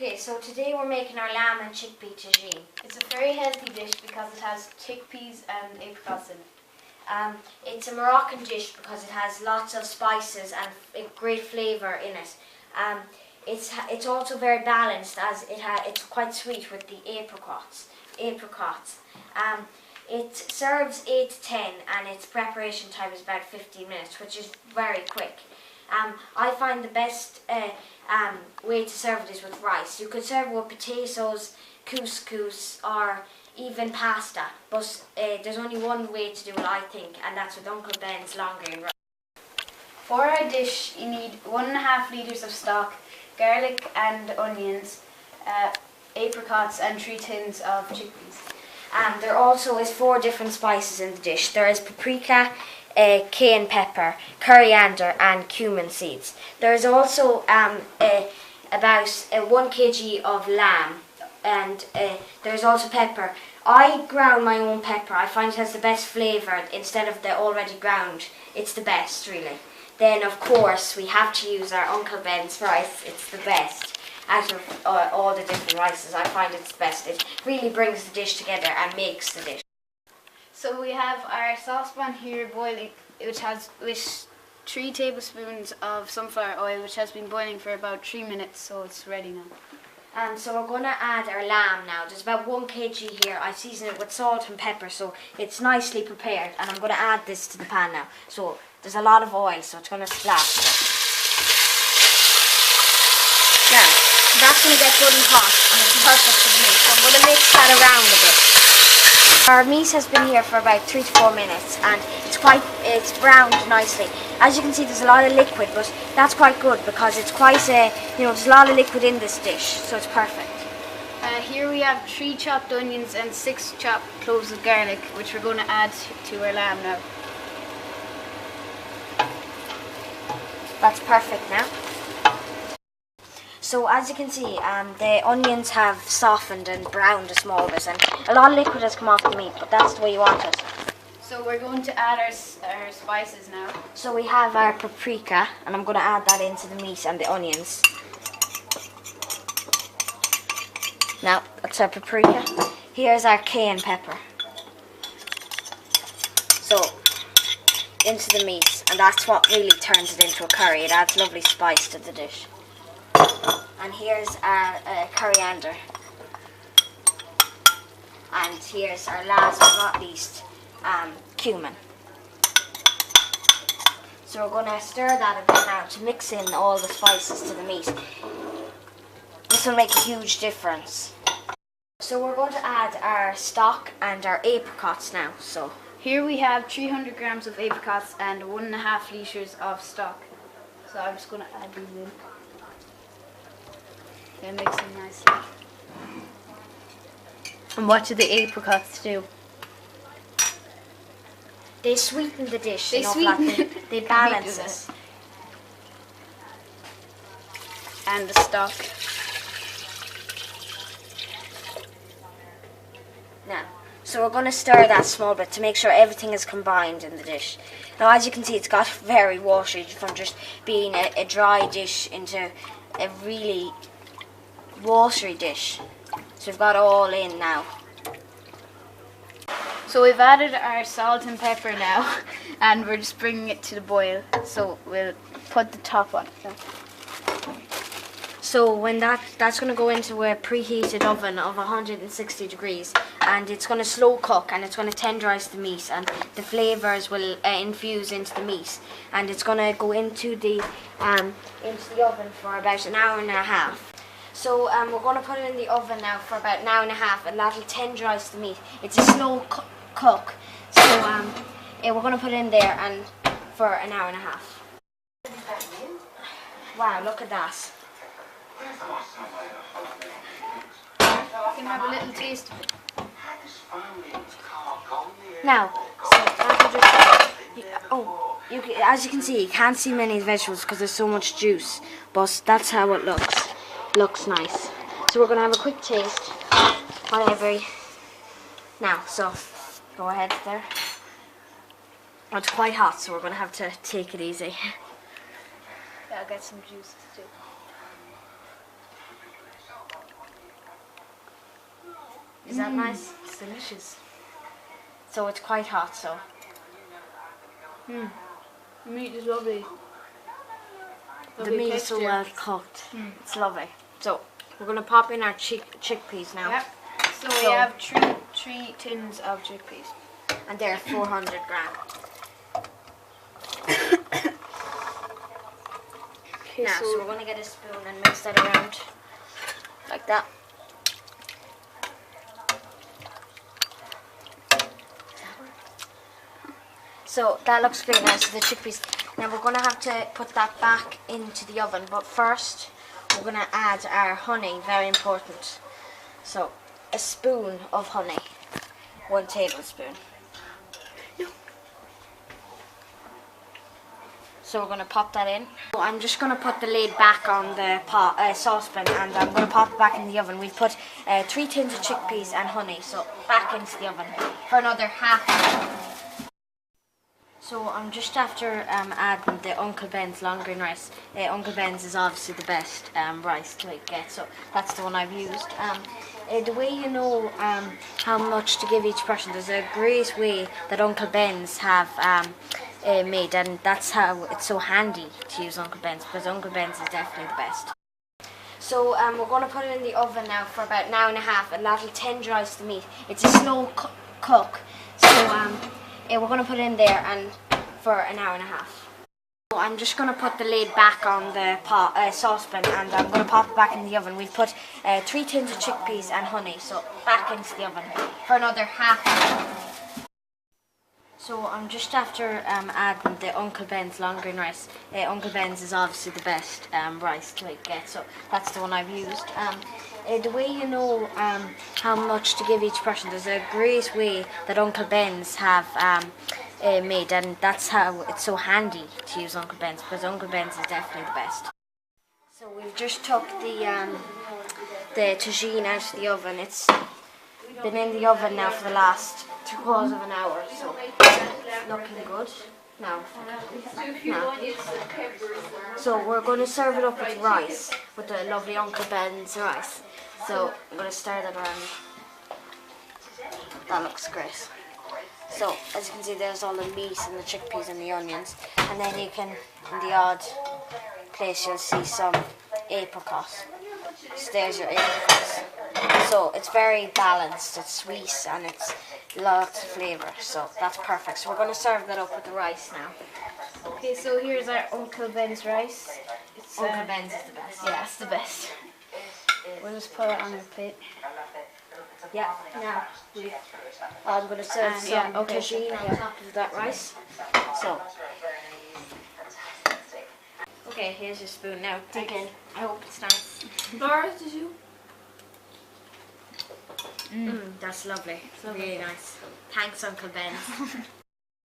Okay, so today we're making our lamb and chickpea tagine. It's a very healthy dish because it has chickpeas and apricots in it. It's a Moroccan dish because it has lots of spices and great flavour in it. It's also very balanced as it's quite sweet with the apricots. It serves 8 to 10 and its preparation time is about 15 minutes, which is very quick. I find the best way to serve it is with rice. You could serve it with potatoes, couscous, or even pasta. But there's only one way to do it, I think, and that's with Uncle Ben's long grain rice. For our dish, you need 1.5 litres of stock, garlic and onions, apricots, and 3 tins of chickpeas. There also is 4 different spices in the dish. There is paprika, cayenne pepper, coriander and cumin seeds. There is also about 1 kg of lamb, and there is also pepper. I ground my own pepper. I find it has the best flavour instead of the already ground. It's the best, really. Then of course we have to use our Uncle Ben's rice. It's the best out of all the different rices. I find it's the best. It really brings the dish together and makes the dish. So we have our saucepan here boiling, which has 3 tablespoons of sunflower oil, which has been boiling for about 3 minutes, so it's ready now. So we're going to add our lamb now. There's about 1 kg here. I season it with salt and pepper, so it's nicely prepared. And I'm going to add this to the pan now. So there's a lot of oil, so it's going to splash. Now, that's going to get good and hot, and it's perfect for the meat. So I'm going to mix that around a bit. Our meat has been here for about 3 to 4 minutes, and it's browned nicely. As you can see, there's a lot of liquid, but that's quite good because it's quite there's a lot of liquid in this dish, so it's perfect. Here we have 3 chopped onions and 6 chopped cloves of garlic, which we're going to add to our lamb now. That's perfect now. So as you can see, the onions have softened and browned a small bit, and a lot of liquid has come off the meat, but that's the way you want it. So we're going to add our spices now. So we have our paprika, and I'm going to add that into the meat and the onions. Now, that's our paprika. Here's our cayenne pepper. So, into the meat, and that's what really turns it into a curry. It adds lovely spice to the dish. And here's our coriander. And here's our last but not least, cumin. So we're going to stir that a bit now to mix in all the spices to the meat. This will make a huge difference. So we're going to add our stock and our apricots now. So here we have 300 grams of apricots and 1.5 litres of stock. So I'm just going to add these in. Then mix them nicely. And what do the apricots do? They sweeten the dish. They balance it. And the stock. Now, so we're going to stir that small bit to make sure everything is combined in the dish. Now, as you can see, it's got very watery from just being a dry dish into a really watery dish. So we've got it all in now. So we've added our salt and pepper now, and we're just bringing it to the boil. So we'll put the top on. So when that's going to go into a preheated oven of 160 degrees, and it's going to slow cook, and it's going to tenderize the meat, and the flavors will infuse into the meat, and it's going to go into the oven for about an hour and a half. So we're going to put it in the oven now for about an hour and a half, and that'll tenderize the meat. It's a slow cook, so we're going to put it in there and for an hour and a half. Wow, look at that. You can have a little taste of it. Now, as you can see, you can't see many vegetables because there's so much juice, but that's how it looks. Looks nice. So we're going to have a quick taste. Now, so go ahead there. Oh, it's quite hot, so we're going to have to take it easy. Yeah, I'll get some juice too. Is that nice? It's delicious. So it's quite hot, so. The meat is lovely. The meat is so well cooked. It's lovely. So we're gonna pop in our chickpeas now. Yep. So we have three tins of chickpeas. And they're 400 gram. Okay, Now, so we're gonna get a spoon and mix that around like that. So that looks great now. So the chickpeas. Now we're gonna have to put that back into the oven. But first, we're gonna add our honey. Very important. So a spoon of honey, 1 tablespoon. So we're going to pop that in. So I'm just going to put the lid back on the saucepan, and I'm going to pop it back in the oven. We've put 3 tins of chickpeas and honey, so back into the oven for another half hour. So I'm just after adding the Uncle Ben's long grain rice. Uncle Ben's is obviously the best rice to get, so that's the one I've used. The way you know how much to give each person, there's a great way that Uncle Ben's have made, and that's how it's so handy to use Uncle Ben's, because Uncle Ben's is definitely the best. So we're going to put it in the oven now for about an hour and a half, and that'll tenderize the meat. It's a slow cook, so we're going to put it in there and for an hour and a half. So I'm just going to put the lid back on the saucepan, and I'm going to pop it back in the oven. We've put 3 tins of chickpeas and honey, so back into the oven for another half hour. So I'm just after adding the Uncle Ben's long grain rice. Uncle Ben's is obviously the best rice to get, so that's the one I've used. The way you know how much to give each person, there's a great way that Uncle Ben's have made, and that's how it's so handy to use Uncle Ben's, because Uncle Ben's is definitely the best. So we've just took the tagine out of the oven. It's been in the oven now for the last 3/4 of an hour, so looking good. Now. So we're going to serve it up with rice, with the lovely Uncle Ben's rice. So I'm going to stir that around. That looks great. So as you can see, there's all the meat and the chickpeas and the onions, and then you can, in the odd place, you'll see some apricot. So there's your apricots. So it's very balanced, it's sweet, and it's lots of flavour, so that's perfect. So we're going to serve that up with the rice now. Okay, so here's our Uncle Ben's rice. Uncle Ben's is the best. Yeah, it's the best. We'll just put it on your plate. Yeah, now I'm going to serve some tagine on top of that rice. So, okay, here's your spoon now. Dig in. I hope it's nice. Laura, did you? That's lovely. It's really nice. Thanks, Uncle Ben.